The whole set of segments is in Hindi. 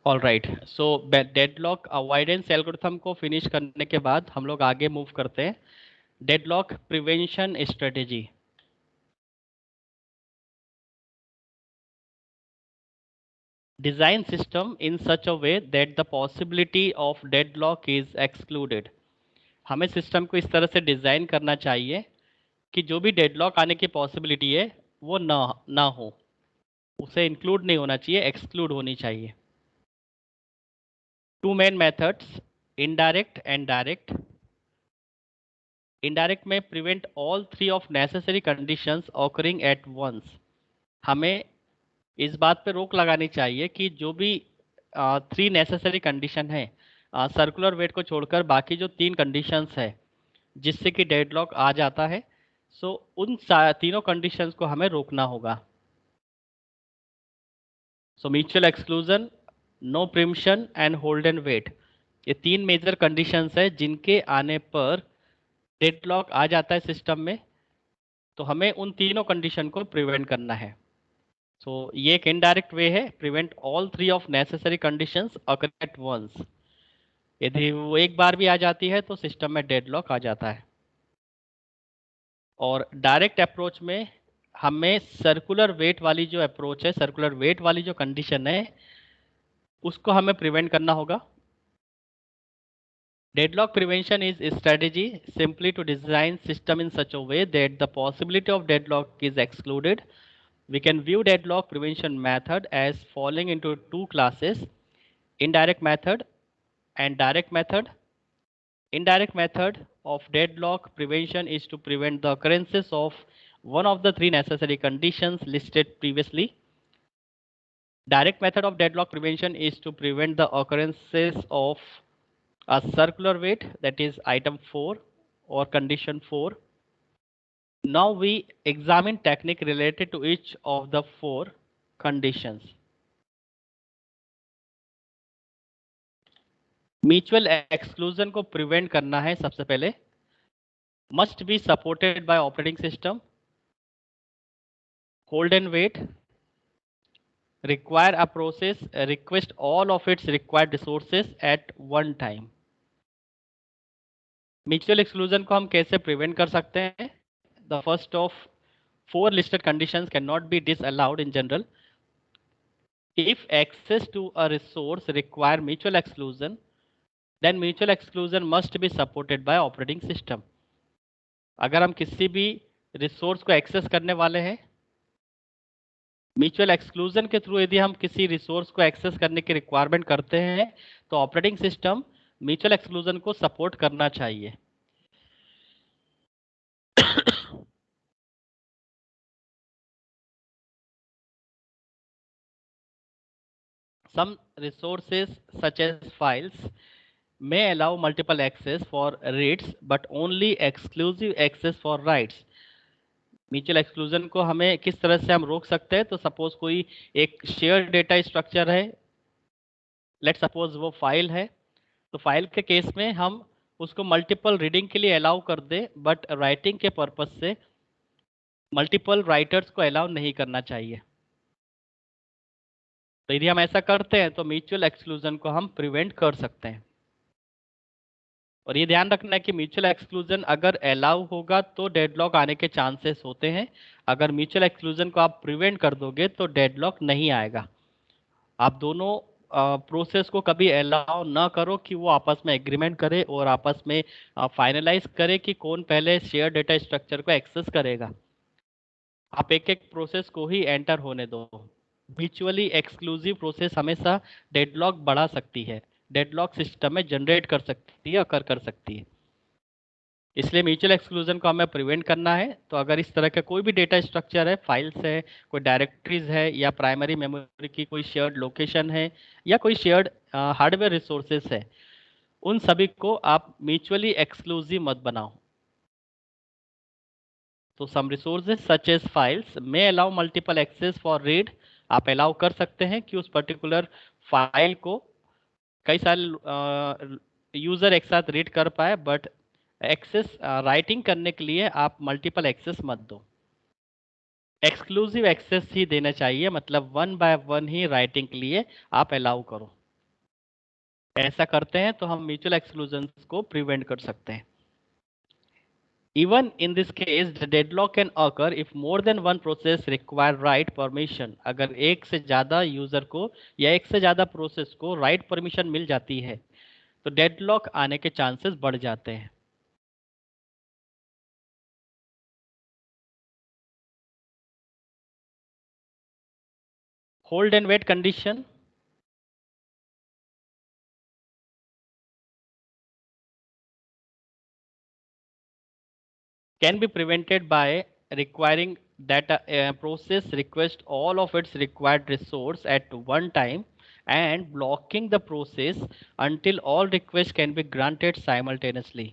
ऑल राइट, सो डेडलॉक अवॉइडेंस एल्गोरिथम को फिनिश करने के बाद हम लोग आगे मूव करते हैं। Deadlock prevention strategy. Design system in such a way that the possibility of deadlock is excluded. हमें सिस्टम को इस तरह से डिज़ाइन करना चाहिए कि जो भी डेडलॉक आने की पॉसिबिलिटी है वो ना हो, उसे इंक्लूड नहीं होना चाहिए, एक्सक्लूड होनी चाहिए। Two main methods, indirect and direct. Indirect में prevent all three of necessary conditions occurring at once. हमें इस बात पे रोक लगानी चाहिए कि जो भी थ्री नेसेसरी कंडीशन है, सर्कुलर वेट को छोड़कर बाकी जो तीन कंडीशंस है जिससे कि डेडलॉक आ जाता है, सो उन तीनों कंडीशंस को हमें रोकना होगा। So mutual exclusion, no preemption and hold and wait, ये तीन मेजर कंडीशंस है जिनके आने पर डेडलॉक आ जाता है सिस्टम में। तो हमें उन तीनों कंडीशन को प्रिवेंट करना है। सो ये एक इनडायरेक्ट वे है, prevent all three of necessary conditions occur at once. यदि वो एक बार भी आ जाती है तो सिस्टम में डेडलॉक आ जाता है। और डायरेक्ट अप्रोच में हमें सर्कुलर वेट वाली जो अप्रोच है, सर्कुलर वेट वाली जो कंडीशन है, उसको हमें प्रिवेंट करना होगा। Deadlock prevention is a strategy simply to design system in such a way that the possibility of deadlock is excluded. We can view deadlock prevention method as falling into two classes: indirect method and direct method. Indirect method of deadlock prevention is to prevent the occurrences of one of the three necessary conditions listed previously. Direct method of deadlock prevention is to prevent the occurrences of a circular weight, that is item 4 or condition 4. Now we examine technique related to each of the four conditions. Mutual exclusion को प्रिवेंट करना है सबसे पहले। Must be supported by operating system, hold and wait, require a process request all of its required resources at one time. Mutual exclusion को हम कैसे प्रिवेंट कर सकते हैं? The first of four listed conditions cannot be disallowed in general. If access to a resource require mutual exclusion, then mutual exclusion must be supported by operating system. अगर हम किसी भी रिसोर्स को एक्सेस करने वाले हैं, म्यूचुअल एक्सक्लूजन के थ्रू यदि हम किसी रिसोर्स को एक्सेस करने की रिक्वायरमेंट करते हैं तो ऑपरेटिंग सिस्टम म्यूचुअल एक्सक्लूजन को सपोर्ट करना चाहिए। Some resources such as files may allow multiple access for reads but only exclusive access for writes. Mutual exclusion को हमें किस तरह से हम रोक सकते हैं? तो सपोज कोई एक शेयर डेटा स्ट्रक्चर है, लेट सपोज वो फाइल है, तो फाइल के केस में हम उसको मल्टीपल रीडिंग के लिए अलाउ कर दे, बट राइटिंग के पर्पज से मल्टीपल राइटर्स को अलाउ नहीं करना चाहिए। तो यदि हम ऐसा करते हैं तो म्यूचुअल एक्सक्लूजन को हम प्रिवेंट कर सकते हैं। और ये ध्यान रखना है कि म्यूचुअल एक्सक्लूजन अगर अलाउ होगा तो डेडलॉक आने के चांसेस होते हैं। अगर म्यूचुअल एक्सक्लूजन को आप प्रिवेंट कर दोगे तो डेडलॉक नहीं आएगा। आप दोनों प्रोसेस को कभी अलाउ ना करो कि वो आपस में एग्रीमेंट करे और आपस में फाइनलाइज करे कि कौन पहले शेयर डेटा स्ट्रक्चर को एक्सेस करेगा। आप एक एक प्रोसेस को ही एंटर होने दो। म्यूचुअली एक्सक्लूसिव प्रोसेस हमेशा डेडलॉक बढ़ा सकती है, डेडलॉक सिस्टम में जनरेट कर सकती है, अकर कर सकती है। इसलिए म्यूचुअल एक्सक्लूजन को हमें प्रिवेंट करना है। तो अगर इस तरह का कोई भी डेटा स्ट्रक्चर है, फाइल्स है, कोई डायरेक्टरीज है, या प्राइमरी मेमोरी की कोई शेयर्ड लोकेशन है, या कोई शेयर्ड हार्डवेयर रिसोर्सेस है, उन सभी को आप म्यूचुअली एक्सक्लूसिव मत बनाओ। तो some resources such as files may allow multiple access for read. आप अलाउ कर सकते हैं कि उस पर्टिकुलर फाइल को कई सारे यूज़र एक साथ रीड कर पाए, बट एक्सेस राइटिंग करने के लिए आप मल्टीपल एक्सेस मत दो। एक्सक्लूसिव एक्सेस ही देना चाहिए, मतलब one by one he writing के लिए आप अलाउ करो। ऐसा करते हैं तो हम म्यूचुअल एक्सक्लूजन को प्रिवेंट कर सकते हैं। Even in this case, the deadlock can occur if more than one process require write permission. अगर एक से ज़्यादा यूज़र को या एक से ज़्यादा प्रोसेस को राइट परमिशन मिल जाती है तो डेडलॉक आने के चांसेस बढ़ जाते हैं। Hold and wait condition can be prevented by requiring that a process request all of its required resource at one time and blocking the process until all requests can be granted simultaneously.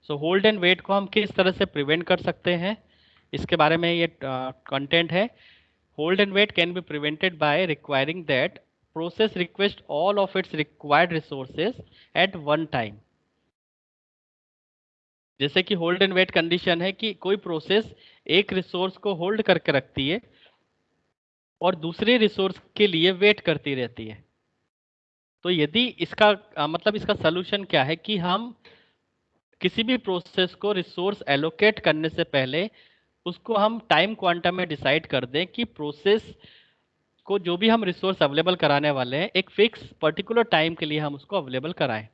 So hold and wait को हम किस तरह से प्रिवेंट कर सकते हैं, इसके बारे में ये कंटेंट है। Hold and wait can be prevented by requiring that process request all of its required resources at one time. जैसे कि होल्ड एंड वेट कंडीशन है कि कोई प्रोसेस एक रिसोर्स को होल्ड करके रखती है और दूसरे रिसोर्स के लिए वेट करती रहती है। तो यदि इसका मतलब इसका सोल्यूशन क्या है कि हम किसी भी प्रोसेस को रिसोर्स एलोकेट करने से पहले उसको हम टाइम क्वांटम में डिसाइड कर दें कि प्रोसेस को जो भी हम रिसोर्स अवेलेबल कराने वाले हैं एक फिक्स पर्टिकुलर टाइम के लिए हम उसको अवेलेबल कराएं।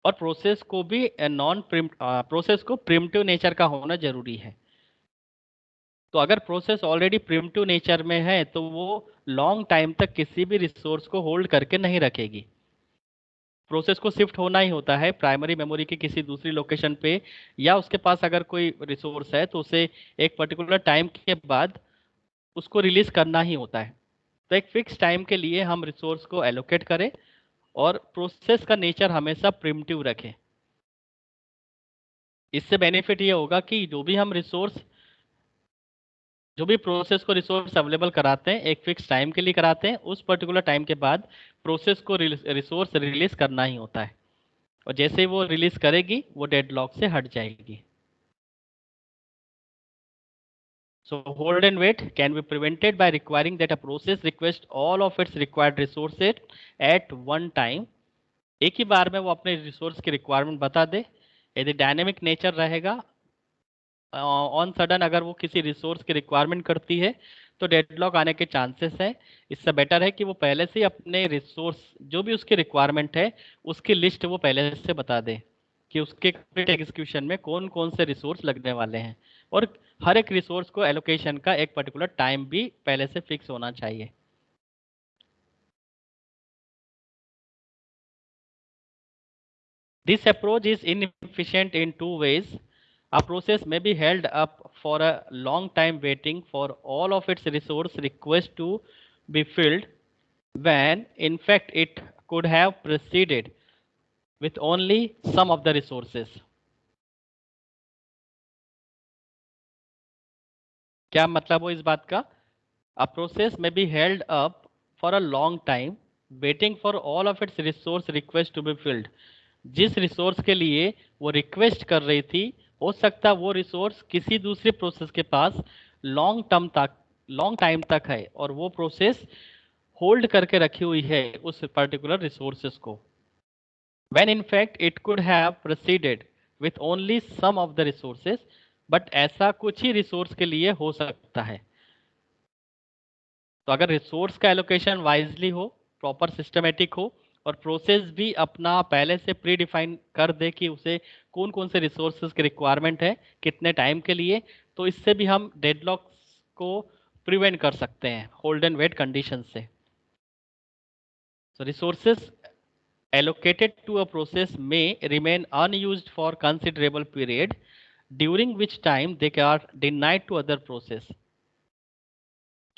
और प्रोसेस को भी नॉन प्रोसेस को प्रिमिटिव नेचर का होना जरूरी है। तो अगर प्रोसेस ऑलरेडी प्रिमिटिव नेचर में है तो वो लॉन्ग टाइम तक किसी भी रिसोर्स को होल्ड करके नहीं रखेगी। प्रोसेस को शिफ्ट होना ही होता है प्राइमरी मेमोरी की किसी दूसरी लोकेशन पे, या उसके पास अगर कोई रिसोर्स है तो उसे एक पर्टिकुलर टाइम के बाद उसको रिलीज करना ही होता है। तो एक फिक्स टाइम के लिए हम रिसोर्स को एलोकेट करें और प्रोसेस का नेचर हमेशा प्रिमिटिव रखें। इससे बेनिफिट ये होगा कि जो भी प्रोसेस को रिसोर्स अवेलेबल कराते हैं एक फिक्स टाइम के लिए कराते हैं, उस पर्टिकुलर टाइम के बाद प्रोसेस को रिसोर्स रिलीज करना ही होता है और जैसे ही वो रिलीज करेगी वो डेडलॉक से हट जाएगी। So hold and wait can be prevented by requiring that a process request all of its required resources at one time। एक ही बार में वो अपने रिसोर्स की रिक्वायरमेंट बता दे। यदि डायनेमिक नेचर रहेगा, ऑन सडन अगर वो किसी रिसोर्स की रिक्वायरमेंट करती है तो डेडलॉक आने के चांसेस है। इससे बेटर है कि वो पहले से ही अपने रिसोर्स जो भी उसकी रिक्वायरमेंट है उसकी लिस्ट वो पहले से बता दे कि उसके कंप्लीट एग्जीक्यूशन में कौन कौन से रिसोर्स लगने वाले हैं, और हर एक रिसोर्स को एलोकेशन का एक पर्टिकुलर टाइम भी पहले से फिक्स होना चाहिए। This approach is inefficient in two ways. A process may be held up for a long time waiting for all of its resource requests to be filled when in fact it could have proceeded with only some of the resources. क्या मतलब हो इस बात का? A process may be held up for a long time waiting for all of its resource requests to be filled. जिस रिसोर्स के लिए वो रिक्वेस्ट कर रही थी हो सकता वो रिसोर्स किसी दूसरे प्रोसेस के पास लॉन्ग टाइम तक है और वो प्रोसेस होल्ड करके रखी हुई है उस पर्टिकुलर रिसोर्सेस को, when in fact it could have proceeded with only some of the resources, but ऐसा कुछ ही रिसोर्स के लिए हो सकता है। तो अगर रिसोर्स का एलोकेशन वाइजली हो, प्रॉपर सिस्टमेटिक हो और प्रोसेस भी अपना पहले से प्री डिफाइन कर दे कि उसे कौन कौन से रिसोर्सेज की रिक्वायरमेंट है कितने टाइम के लिए, तो इससे भी हम डेडलॉक्स को प्रिवेंट कर सकते हैं होल्ड एंड वेट कंडीशन से। So resources allocated to a process may remain unused for considerable period, during which time they are denied to other process।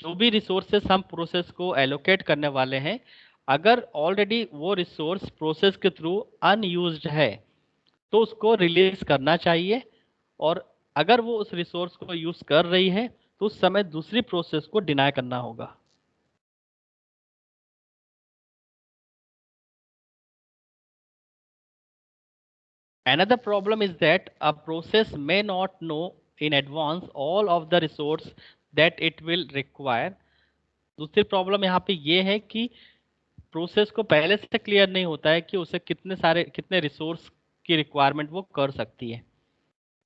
जो भी रिसोर्सेस हम प्रोसेस को एलोकेट करने वाले हैं अगर ऑलरेडी वो रिसोर्स प्रोसेस के थ्रू अनयूज्ड है तो उसको रिलीज करना चाहिए, और अगर वो उस रिसोर्स को यूज कर रही है तो उस समय दूसरी प्रोसेस को डिनाई करना होगा। Another problem is that a process may not know in advance all of the resource that it will require दूसरी प्रॉब्लम यहाँ पे ये है कि प्रोसेस को पहले से क्लियर नहीं होता है कि उसे कितने रिसोर्स की रिक्वायरमेंट वो कर सकती है।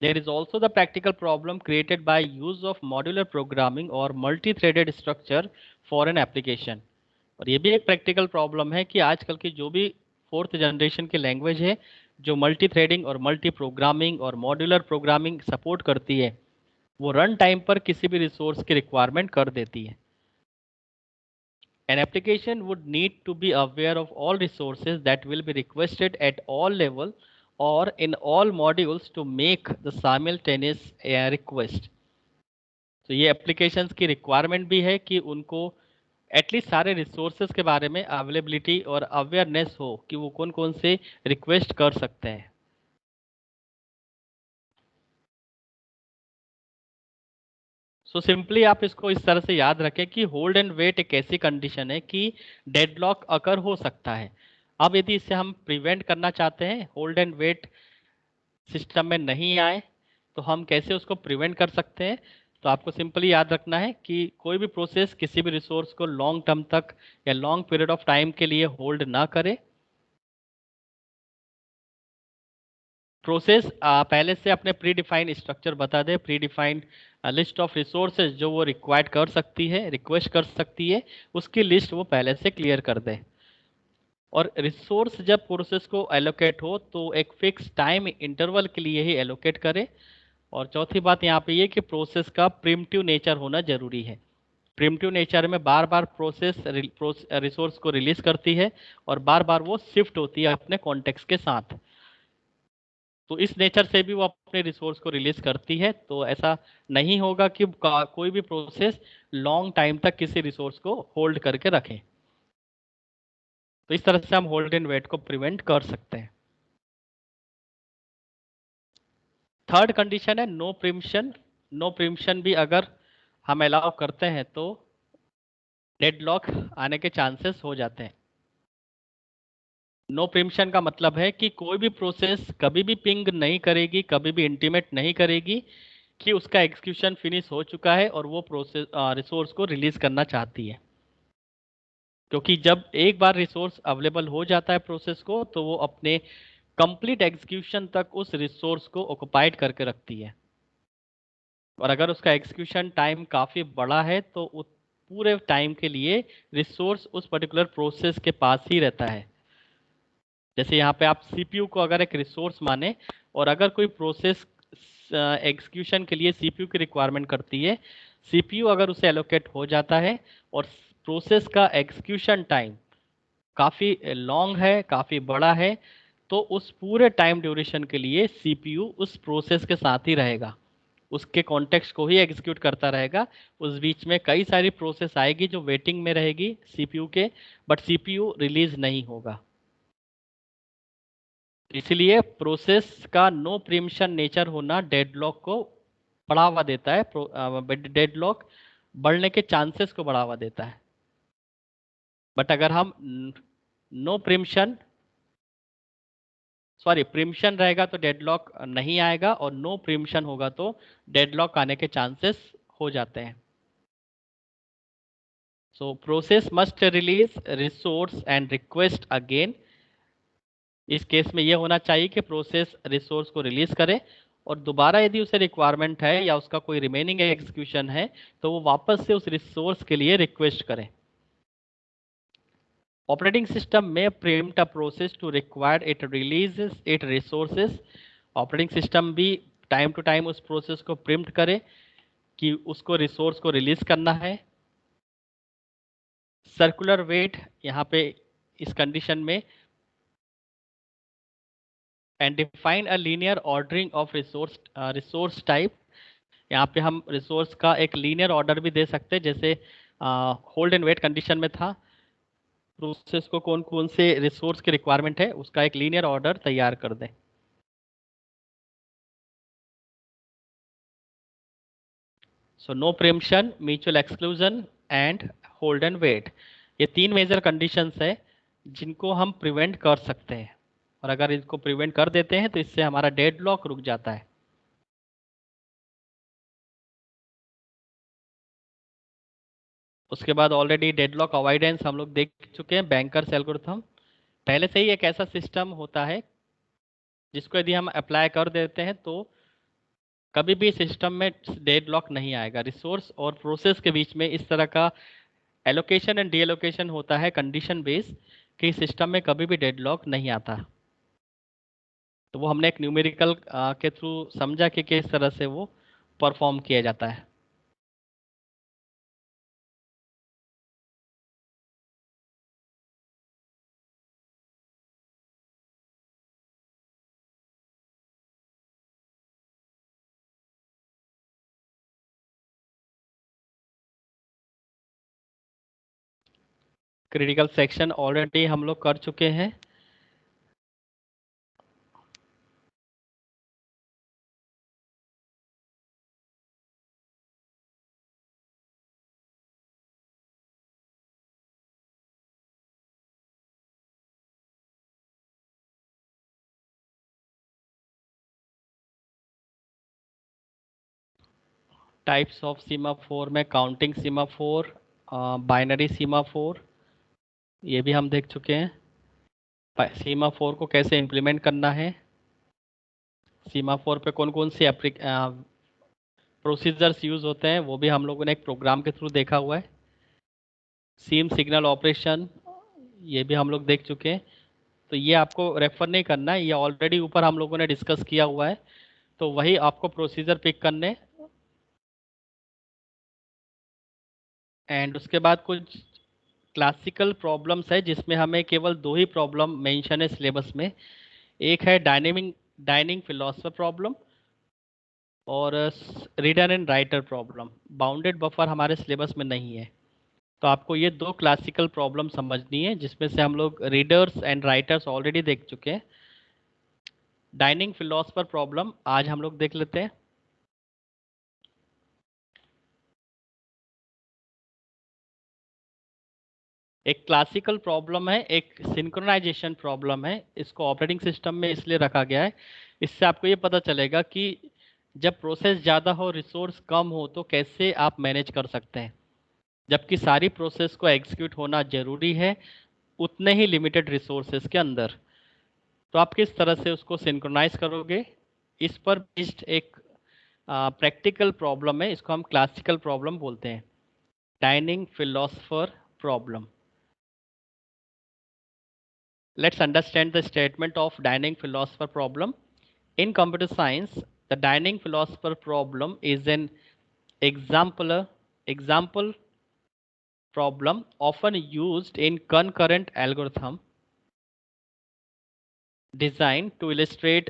There is also the practical problem created by use of modular programming or multi-threaded structure for an application। और ये भी एक प्रैक्टिकल प्रॉब्लम है कि आजकल की जो भी फोर्थ जनरेशन की लैंग्वेज है जो मल्टी थ्रेडिंग और मल्टी प्रोग्रामिंग और मॉड्यूलर प्रोग्रामिंग सपोर्ट करती है, वो रन टाइम पर किसी भी रिसोर्स की रिक्वायरमेंट कर देती है। An application would need to be aware of all resources that will be requested at all level or in all modules to make the simultaneous request। तो ये एप्लीकेशंस की रिक्वायरमेंट भी है कि उनको एटलीस्ट सारे रिसोर्सेज के बारे में अवेलेबिलिटी और अवेयरनेस हो कि वो कौन कौन से रिक्वेस्ट कर सकते हैं। सिंपली आप इसको इस तरह से याद रखें कि होल्ड एंड वेट एक ऐसी कंडीशन है कि डेडलॉक अकर हो सकता है। अब यदि इसे हम प्रिवेंट करना चाहते हैं, होल्ड एंड वेट सिस्टम में नहीं आए, तो हम कैसे उसको प्रिवेंट कर सकते हैं? तो आपको सिंपली याद रखना है कि कोई भी प्रोसेस किसी भी रिसोर्स को लॉन्ग टर्म तक या लॉन्ग पीरियड ऑफ टाइम के लिए होल्ड ना करे। प्रोसेस पहले से अपने प्री डिफाइंड स्ट्रक्चर बता दे, predefined list of resources जो वो रिक्वायर्ड कर सकती है, रिक्वेस्ट कर सकती है, उसकी लिस्ट वो पहले से क्लियर कर दे। और रिसोर्स जब प्रोसेस को एलोकेट हो तो एक फिक्स टाइम इंटरवल के लिए ही एलोकेट करे। और चौथी बात यहाँ पे ये कि प्रोसेस का प्रिमिटिव नेचर होना जरूरी है। प्रिमिटिव नेचर में बार बार प्रोसेस रिसोर्स को रिलीज करती है और बार बार वो शिफ्ट होती है अपने कॉन्टेक्स्ट के साथ। तो इस नेचर से भी वो अपने रिसोर्स को रिलीज करती है। तो ऐसा नहीं होगा कि कोई भी प्रोसेस लॉन्ग टाइम तक किसी रिसोर्स को होल्ड करके रखे। तो इस तरह से हम होल्ड एंड वेट को प्रिवेंट कर सकते हैं। थर्ड कंडीशन है नो प्रिम्पशन। नो प्रिम्पशन भी अगर हम अलाउ करते हैं तो डेडलॉक आने के चांसेस हो जाते हैं। नो प्रिम्पशन का मतलब है कि कोई भी प्रोसेस कभी भी पिंग नहीं करेगी, कभी भी इंटीमेट नहीं करेगी कि उसका एग्जीक्यूशन फिनिश हो चुका है और वो प्रोसेस रिसोर्स को रिलीज करना चाहती है। क्योंकि जब एक बार रिसोर्स अवेलेबल हो जाता है प्रोसेस को, तो वो अपने कंप्लीट एग्जीक्यूशन तक उस रिसोर्स को ऑक्युपाइड करके रखती है। और अगर उसका एग्जीक्यूशन टाइम काफ़ी बड़ा है तो उस पूरे टाइम के लिए रिसोर्स उस पर्टिकुलर प्रोसेस के पास ही रहता है। जैसे यहाँ पे आप सीपीयू को अगर एक रिसोर्स माने और अगर कोई प्रोसेस एग्जीक्यूशन के लिए सीपीयू की रिक्वायरमेंट करती है, सीपीयू अगर उसे एलोकेट हो जाता है और प्रोसेस का एग्जीक्यूशन टाइम काफ़ी लॉन्ग है, काफ़ी बड़ा है, तो उस पूरे टाइम ड्यूरेशन के लिए सीपीयू उस प्रोसेस के साथ ही रहेगा, उसके कॉन्टेक्स्ट को ही एग्जीक्यूट करता रहेगा। उस बीच में कई सारी प्रोसेस आएगी जो वेटिंग में रहेगी सीपीयू के, बट सीपीयू रिलीज नहीं होगा। इसलिए प्रोसेस का नो प्रीम्पशन नेचर होना डेडलॉक को बढ़ावा देता है, डेडलॉक बढ़ने के चांसेस को बढ़ावा देता है। बट अगर हम नो प्रीम्पशन सॉरी प्रीम्पशन रहेगा तो डेडलॉक नहीं आएगा, और नो प्रीम्पशन होगा तो डेडलॉक आने के चांसेस हो जाते हैं। So process must release resource and request again. इस केस में ये होना चाहिए कि प्रोसेस रिसोर्स को रिलीज करे और दोबारा यदि उसे रिक्वायरमेंट है या उसका कोई रिमेनिंग एग्जीक्यूशन है तो वो वापस से उस रिसोर्स के लिए रिक्वेस्ट करे। ऑपरेटिंग सिस्टम में preempt a process to require it releases it resources. Operating system भी टाइम टू टाइम उस प्रोसेस को प्रिम्प्ट करे कि उसको रिसोर्स को रिलीज करना है। सर्कुलर वेट यहाँ पे इस कंडीशन में and define a linear ordering of resource type. यहाँ पे हम रिसोर्स का एक लीनियर ऑर्डर भी दे सकते हैं, जैसे होल्ड एंड वेट कंडीशन में था, प्रोसेस को कौन कौन से रिसोर्स की रिक्वायरमेंट है उसका एक लीनियर ऑर्डर तैयार कर दें। So no preemption, mutual exclusion and hold and wait, ये तीन मेजर कंडीशंस है जिनको हम प्रिवेंट कर सकते हैं। और अगर इसको प्रिवेंट कर देते हैं तो इससे हमारा डेडलॉक रुक जाता है। उसके बाद ऑलरेडी डेडलॉक अवॉइडेंस हम लोग देख चुके हैं, बैंकर्स एल्गोरिथम। पहले से ही एक ऐसा सिस्टम होता है जिसको यदि हम अप्लाई कर देते हैं तो कभी भी सिस्टम में डेडलॉक नहीं आएगा। रिसोर्स और प्रोसेस के बीच में इस तरह का एलोकेशन एंड डी एलोकेशन होता है कंडीशन बेस, कि सिस्टम में कभी भी डेडलॉक नहीं आता। तो वो हमने एक न्यूमेरिकल के थ्रू समझा कि किस तरह से वो परफॉर्म किया जाता है। क्रिटिकल सेक्शन ऑलरेडी हम लोग कर चुके हैं। टाइप्स ऑफ सीमाफोर में काउंटिंग सीमाफोर, बाइनरी सीमाफोर, ये भी हम देख चुके हैं। सीमाफोर को कैसे इम्प्लीमेंट करना है, सीमाफोर पे कौन कौन से प्रोसीजर्स यूज होते हैं, वो भी हम लोगों ने एक प्रोग्राम के थ्रू देखा हुआ है। सीम सिग्नल ऑपरेशन, ये भी हम लोग देख चुके हैं। तो ये आपको रेफर नहीं करना है, ये ऑलरेडी ऊपर हम लोगों ने डिस्कस किया हुआ है, तो वही आपको प्रोसीजर पिक करने। एंड उसके बाद कुछ क्लासिकल प्रॉब्लम्स है जिसमें हमें केवल दो ही प्रॉब्लम मेंशन है सिलेबस में। एक है डाइनिंग फिलोसफर प्रॉब्लम, और reader and writer problem. Bounded buffer हमारे सिलेबस में नहीं है। तो आपको ये दो क्लासिकल प्रॉब्लम समझनी है, जिसमें से हम लोग रीडर्स एंड राइटर्स ऑलरेडी देख चुके हैं। डाइनिंग फिलोसफर प्रॉब्लम आज हम लोग देख लेते हैं। एक क्लासिकल प्रॉब्लम है, एक सिंक्रोनाइजेशन प्रॉब्लम है। इसको ऑपरेटिंग सिस्टम में इसलिए रखा गया है, इससे आपको ये पता चलेगा कि जब प्रोसेस ज़्यादा हो, रिसोर्स कम हो, तो कैसे आप मैनेज कर सकते हैं। जबकि सारी प्रोसेस को एग्जीक्यूट होना जरूरी है उतने ही लिमिटेड रिसोर्सेज के अंदर। तो आप किस तरह से उसको सिंक्रोनाइज करोगे, इस पर बेस्ड एक प्रैक्टिकल प्रॉब्लम है। इसको हम क्लासिकल प्रॉब्लम बोलते हैं, dining philosopher problem. Let's understand the statement of dining philosopher problem. In computer science, the dining philosopher problem is an example problem often used in concurrent algorithm designed to illustrate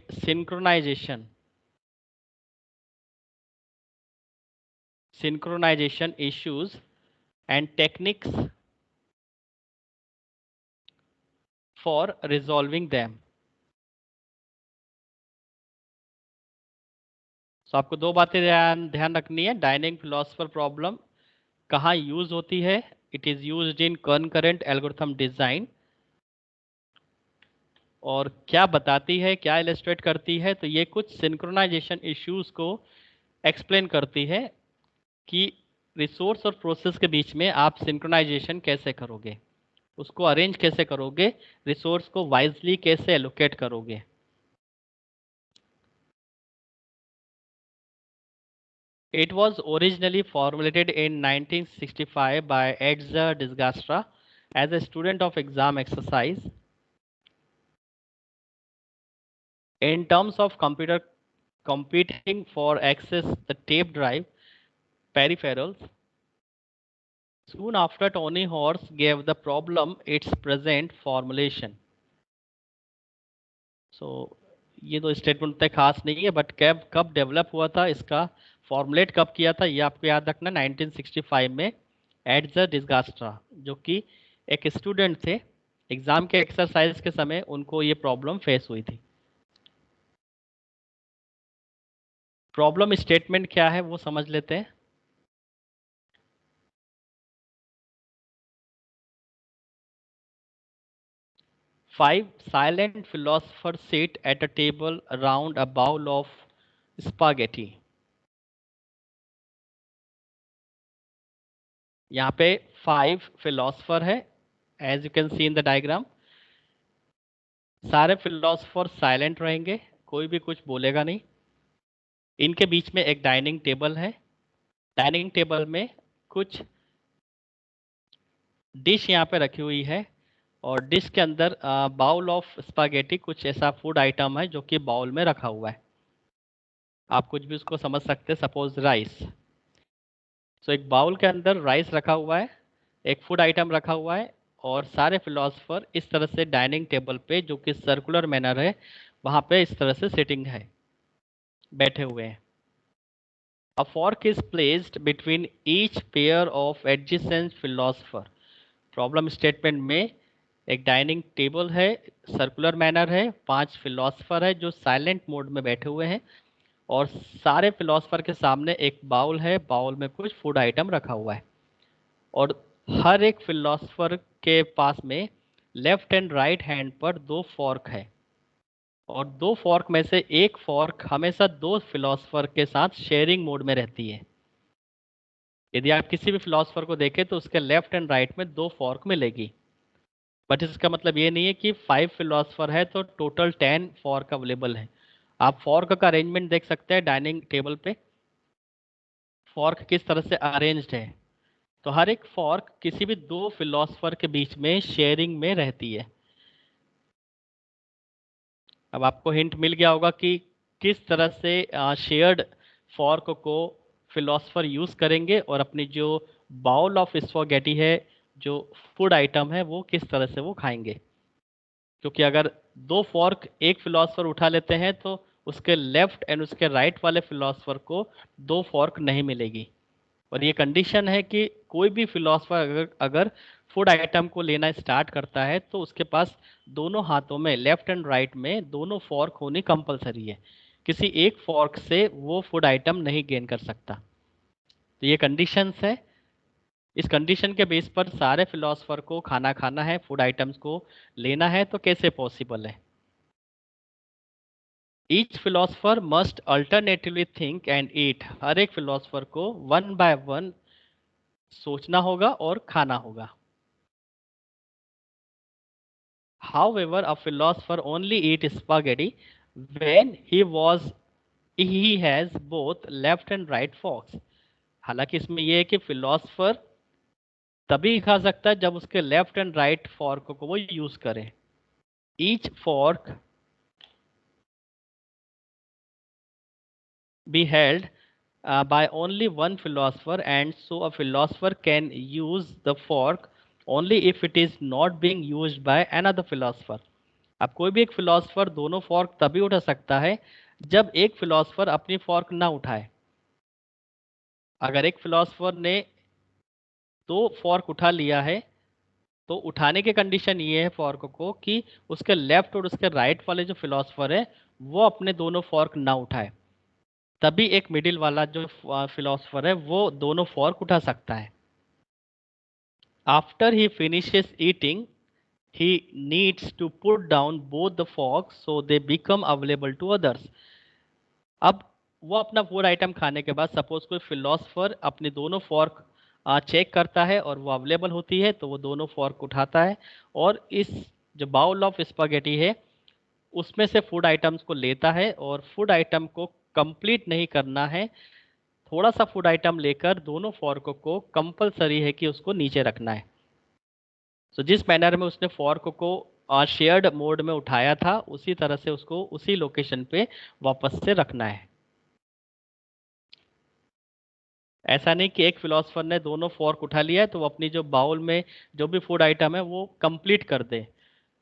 synchronization issues and techniques for resolving them. So आपको दो बातें ध्यान ध्यान रखनी है। डाइनिंग फिलोसफर प्रॉब्लम कहाँ यूज होती है, it is used in concurrent algorithm design, और क्या बताती है, क्या इलस्ट्रेट करती है, तो ये कुछ सिंक्रोनाइजेशन इश्यूज को एक्सप्लेन करती है कि रिसोर्स और प्रोसेस के बीच में आप सिंक्रोनाइजेशन कैसे करोगे, उसको अरेंज कैसे करोगे, रिसोर्स को वाइजली कैसे एलोकेट करोगे। It was originally formulated in 1965 by Edzer Disgastra as a student of exam exercise. In terms of computer competing for access the tape drive peripherals, soon after Tony Horse gave the problem its present formulation. So ये तो स्टेटमेंट उतना खास नहीं है, बट कब कब डेवलप हुआ था, इसका फॉर्मुलेट कब किया था, ये आपको याद रखना, 1965 में एडजर डिस्गास्ट्रा, जो कि एक स्टूडेंट थे, एग्जाम के एक्सरसाइज के समय उनको ये प्रॉब्लम फेस हुई थी। प्रॉब्लम स्टेटमेंट क्या है वो समझ लेते हैं। Five silent philosophers sit at a table around a bowl of spaghetti. यहाँ पे 5 फिलोसफर है, as you can see in the diagram. सारे फिलोसफर साइलेंट रहेंगे, कोई भी कुछ बोलेगा नहीं। इनके बीच में एक डाइनिंग टेबल है। डाइनिंग टेबल में कुछ डिश यहाँ पे रखी हुई है, और डिश के अंदर बाउल ऑफ स्पागेटी, कुछ ऐसा फूड आइटम है जो कि बाउल में रखा हुआ है। आप कुछ भी उसको समझ सकते हैं, सपोज राइस। सो एक बाउल के अंदर राइस रखा हुआ है, एक फूड आइटम रखा हुआ है, और सारे फिलोसफर इस तरह से डाइनिंग टेबल पे, जो कि सर्कुलर मैनर है, वहाँ पे इस तरह से सिटिंग है, बैठे हुए हैं। A fork is placed between each pair of adjacent philosopher. Problem statement में एक डाइनिंग टेबल है, सर्कुलर मैनर है, 5 फिलोसफर है जो साइलेंट मोड में बैठे हुए हैं, और सारे फिलोसफर के सामने एक बाउल है, बाउल में कुछ फूड आइटम रखा हुआ है, और हर एक फिलोसफर के पास में लेफ्ट एंड राइट हैंड पर 2 फॉर्क है, और 2 फॉर्क में से एक फॉर्क हमेशा 2 फिलोसफर के साथ शेयरिंग मोड में रहती है। यदि आप किसी भी फिलोसफर को देखें तो उसके लेफ्ट एंड राइट में 2 फॉर्क मिलेगी। बट इसका मतलब ये नहीं है कि 5 फिलोसफर है तो टोटल 10 फॉर्क अवेलेबल है। आप फॉर्क का अरेंजमेंट देख सकते हैं डाइनिंग टेबल पे, फॉर्क किस तरह से अरेंज्ड है। तो हर एक फॉर्क किसी भी 2 फिलोसफर के बीच में शेयरिंग में रहती है। अब आपको हिंट मिल गया होगा कि किस तरह से शेयर्ड फॉर्क को फिलोसफर यूज करेंगे, और अपनी जो बाउल ऑफ स्पैगेटी है, जो फूड आइटम है, वो किस तरह से वो खाएंगे। क्योंकि अगर 2 फॉर्क एक फिलोसफर उठा लेते हैं तो उसके लेफ्ट एंड उसके राइट वाले फिलोसफर को 2 फॉर्क नहीं मिलेगी। और ये कंडीशन है कि कोई भी फिलोसफर अगर फूड आइटम को लेना स्टार्ट करता है तो उसके पास दोनों हाथों में, लेफ्ट एंड राइट में, दोनों फॉर्क होनी कंपलसरी है। किसी एक फॉर्क से वो फूड आइटम नहीं गेन कर सकता। तो ये कंडीशंस है। इस कंडीशन के बेस पर सारे फिलोसफर को खाना खाना है, फूड आइटम्स को लेना है, तो कैसे पॉसिबल है। Each philosopher must alternatively think and eat. हर एक फिलोसफर को वन बाय वन सोचना होगा और खाना होगा। However, a philosopher only eat spaghetti when he has both left and right forks. हालांकि इसमें यह है कि फिलोसफर तभी खा सकता है जब उसके लेफ्ट एंड राइट फॉर्क को वो यूज करे। Each fork be held by only one philosopher, and so a philosopher can use the fork only if it is not being used by another philosopher. अब कोई भी एक फिलोसफर दोनों फॉर्क तभी उठा सकता है जब एक फिलोसफर अपनी फॉर्क ना उठाए। अगर एक फिलोसफर ने 2 फॉर्क उठा लिया है तो उठाने की कंडीशन ये है फॉर्क को कि उसके लेफ्ट और उसके राइट वाले जो फिलोसफर है वो अपने दोनों फॉर्क ना उठाए, तभी एक मिडिल वाला जो फिलोसफर है वो दोनों फॉर्क उठा सकता है। After he finishes eating he needs to put down both the forks so they become available to others. अब वो अपना फूड आइटम खाने के बाद सपोज कोई फिलोसफर अपने दोनों फॉर्क चेक करता है और वो अवेलेबल होती है तो वो दोनों फॉर्क उठाता है, और इस जो बाउल ऑफ स्पैगेटी है उसमें से फूड आइटम्स को लेता है, और फूड आइटम को कंप्लीट नहीं करना है, थोड़ा सा फूड आइटम लेकर दोनों फॉर्क को कंपलसरी है कि उसको नीचे रखना है। सो जिस मैनर में उसने फॉर्क को शेयर्ड मोड में उठाया था उसी तरह से उसको उसी लोकेशन पे वापस से रखना है। ऐसा नहीं कि एक फिलोसफर ने दोनों फॉर्क उठा लिया है तो वो अपनी जो बाउल में जो भी फूड आइटम है वो कंप्लीट कर दे।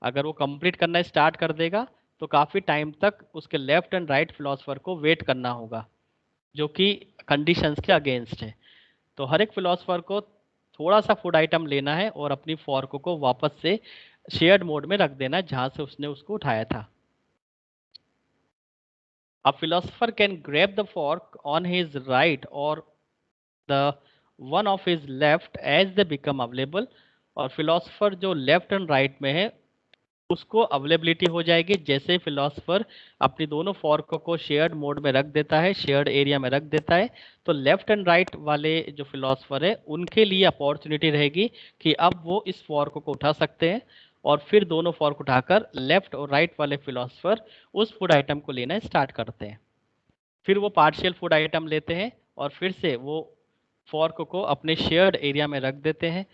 अगर वो कंप्लीट करना स्टार्ट कर देगा तो काफ़ी टाइम तक उसके लेफ्ट एंड राइट फिलोसफर को वेट करना होगा, जो कि कंडीशंस के अगेंस्ट है। तो हर एक फिलोसफर को थोड़ा सा फूड आइटम लेना है और अपनी फॉर्क को वापस से शेयर्ड मोड में रख देना है जहां से उसने उसको उठाया था। A philosopher can grab the fork on his right or the one of his left as they become available. और फिलोसफर जो लेफ्ट एंड राइट में है उसको अवेलेबिलिटी हो जाएगी जैसे फिलोसफर अपनी दोनों फॉर्क को शेयर्ड मोड में रख देता है, शेयर्ड एरिया में रख देता है, तो लेफ्ट एंड राइट वाले जो फिलोसफर है उनके लिए अपॉर्चुनिटी रहेगी कि अब वो इस फॉर्क को उठा सकते हैं और फिर दोनों फॉर्क उठाकर लेफ्ट और राइट वाले फिलोसफर उस फूड आइटम को लेना स्टार्ट करते हैं। फिर वो पार्शियल फूड आइटम लेते हैं और फिर से वो फॉर्क को अपने शेयर्ड एरिया में रख देते हैं।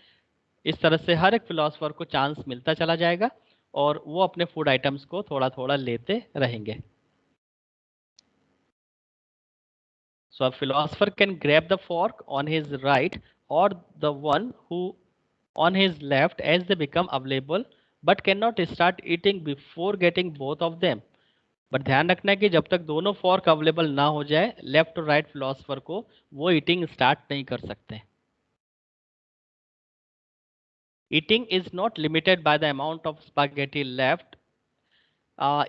इस तरह से हर एक फिलोसफर को चांस मिलता चला जाएगा और वो अपने फूड आइटम्स को थोड़ा थोड़ा लेते रहेंगे। So a philosopher can grab the fork on his right और the one who on his left as they become available but cannot start eating before getting both of them। But ध्यान रखना है कि जब तक दोनों फॉर्क अवेलेबल ना हो जाए लेफ्ट और राइट फिलोसफर को वो ईटिंग स्टार्ट नहीं कर सकते। Eating is not limited by the amount of spaghetti left.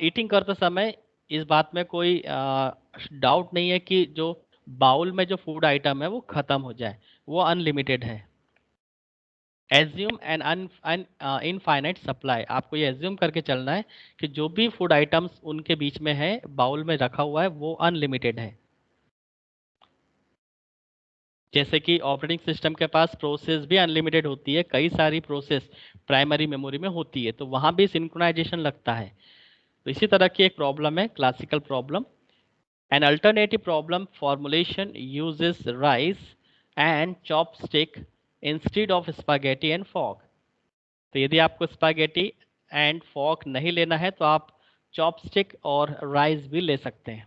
Eating करते समय इस बात में कोई डाउट नहीं है कि जो बाउल में जो फूड आइटम है वो खत्म हो जाए, वो अनलिमिटेड है। एज्यूम एन इनफाइनाइट सप्लाई, आपको ये एज्यूम करके चलना है कि जो भी फूड आइटम्स उनके बीच में है बाउल में रखा हुआ है वो अनलिमिटेड है। जैसे कि ऑपरेटिंग सिस्टम के पास प्रोसेस भी अनलिमिटेड होती है, कई सारी प्रोसेस प्राइमरी मेमोरी में होती है, तो वहाँ भी सिंक्रोनाइजेशन लगता है। तो इसी तरह की एक प्रॉब्लम है classical problem. An alternative problem formulation uses rice and chopstick instead of spaghetti and fork. तो यदि आपको स्पैगेटी एंड फॉक नहीं लेना है तो आप चॉपस्टिक और राइस भी ले सकते हैं।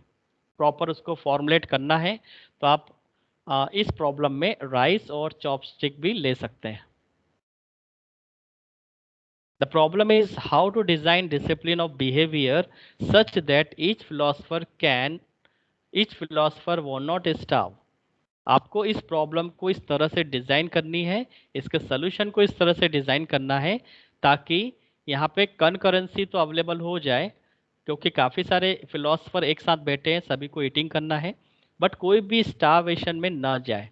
प्रॉपर उसको फॉर्मुलेट करना है तो आप इस प्रॉब्लम में राइस और चॉपस्टिक भी ले सकते हैं। The problem is how to design discipline of behaviour such that each philosopher would not starve. आपको इस प्रॉब्लम को इस तरह से डिज़ाइन करनी है, इसके सोल्यूशन को इस तरह से डिज़ाइन करना है ताकि यहाँ पे कनकरेंसी तो अवेलेबल हो जाए, क्योंकि काफ़ी सारे फिलोसफर एक साथ बैठे हैं, सभी को ईटिंग करना है, बट कोई भी स्टारवेशन में ना जाए,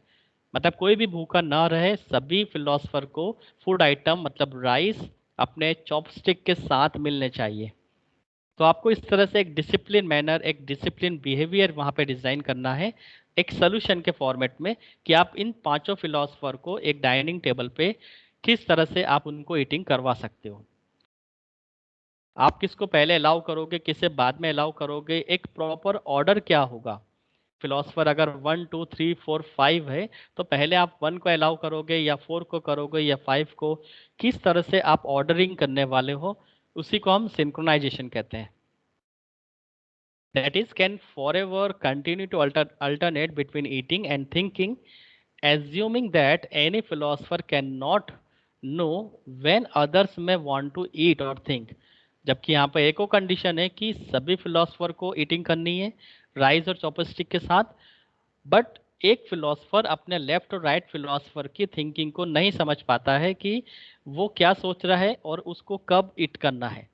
मतलब कोई भी भूखा ना रहे। सभी फिलोसफर को फूड आइटम मतलब राइस अपने चॉपस्टिक के साथ मिलने चाहिए। तो आपको इस तरह से एक डिसिप्लिन मैनर, एक डिसिप्लिन बिहेवियर वहाँ पे डिज़ाइन करना है एक सोल्यूशन के फॉर्मेट में, कि आप इन पांचों फिलोसफर को एक डाइनिंग टेबल पे किस तरह से आप उनको ईटिंग करवा सकते हो। आप किसको पहले अलाउ करोगे, किसे बाद में अलाउ करोगे, एक प्रॉपर ऑर्डर क्या होगा। फिलोसफर अगर 1 2 3 4 5 है तो पहले आप 1 को अलाउ करोगे या 4 को करोगे या 5 को, किस तरह से आप ऑर्डरिंग करने वाले हो, उसी को हम सिंक्रोनाइजेशन कहते हैं। That is, can forever continue to alternate between eating and thinking, assuming that any philosopher cannot know when others may want to eat or think। जबकि यहाँ पे एक और कंडीशन है कि सभी फिलोसफर को ईटिंग करनी है राइस और चॉपस्टिक के साथ, बट एक फिलोसफर अपने लेफ्ट और राइट फिलोसफर की थिंकिंग को नहीं समझ पाता है कि वो क्या सोच रहा है और उसको कब ईट करना है।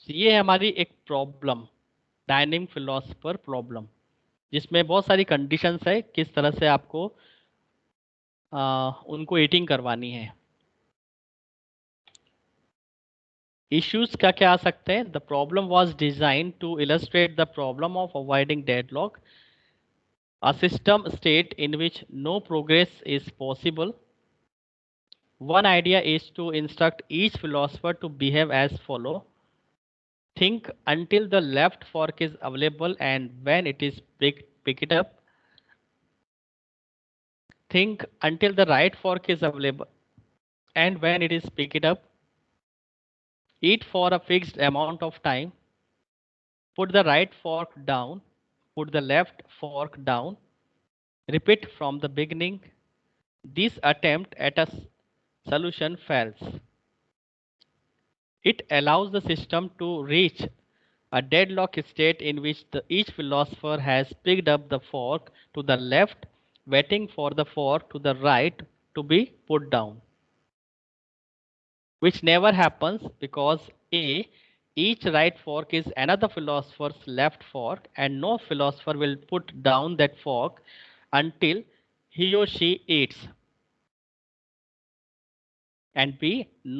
ये है हमारी एक प्रॉब्लम, डायनेमिक फिलोसफर प्रॉब्लम, जिसमें बहुत सारी कंडीशंस है किस तरह से आपको उनको ईटिंग करवानी है। इश्यूज क्या क्या आ सकते हैं। The problem was design to illustrate the problem of avoiding deadlock, a system state in which no progress is possible. One idea is to instruct each philosopher to behave as follow: think until the left fork is available and when it is pick it up. Think until the right fork is available and when it is pick it up. Eat for a fixed amount of time. Put the right fork down. Put the left fork down. Repeat from the beginning. This attempt at a solution fails. It allows the system to reach a deadlock state in which each philosopher has picked up the fork to the left, waiting for the fork to the right to be put down, which never happens because A, each right fork is another philosopher's left fork, and no philosopher will put down that fork until he or she eats. and B,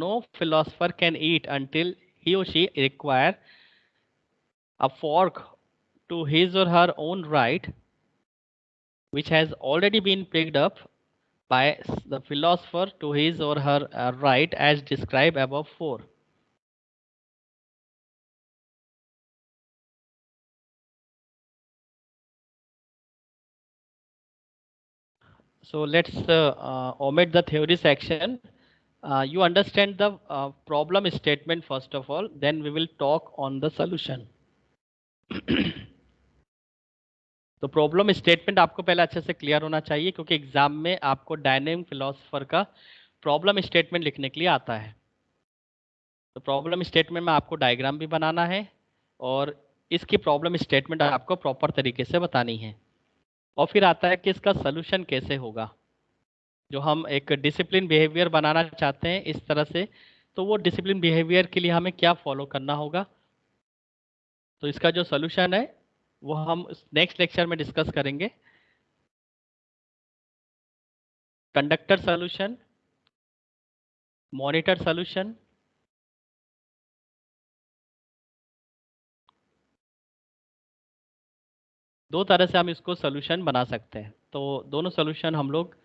no philosopher can eat until he or she require a fork to his or her own right, which has already been picked up by the philosopher to his or her right as described above 4. So let's omit the theory section. You understand the problem statement first of all, then we will talk on the solution. तो प्रॉब्लम स्टेटमेंट आपको पहले अच्छे से क्लियर होना चाहिए, क्योंकि एग्जाम में आपको डायनेमिक फिलोसोफर का प्रॉब्लम स्टेटमेंट लिखने के लिए आता है। तो प्रॉब्लम स्टेटमेंट में आपको डायग्राम भी बनाना है और इसकी प्रॉब्लम स्टेटमेंट आपको प्रॉपर तरीके से बतानी है। और फिर आता है कि इसका सलूशन कैसे होगा। जो हम एक डिसिप्लिन बिहेवियर बनाना चाहते हैं इस तरह से, तो वो डिसिप्लिन बिहेवियर के लिए हमें क्या फॉलो करना होगा। तो इसका जो सलूशन है वो हम नेक्स्ट लेक्चर में डिस्कस करेंगे। कंडक्टर सॉल्यूशन, मॉनिटर सॉल्यूशन, दो तरह से हम इसको सॉल्यूशन बना सकते हैं। तो दोनों सॉल्यूशन हम लोग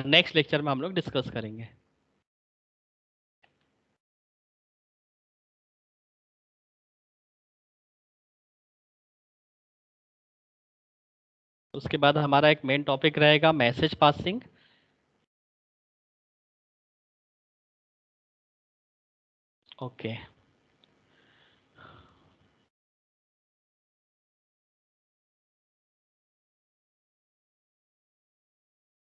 नेक्स्ट लेक्चर में हम लोग डिस्कस करेंगे। उसके बाद हमारा एक मेन टॉपिक रहेगा मैसेज पासिंग। ओके।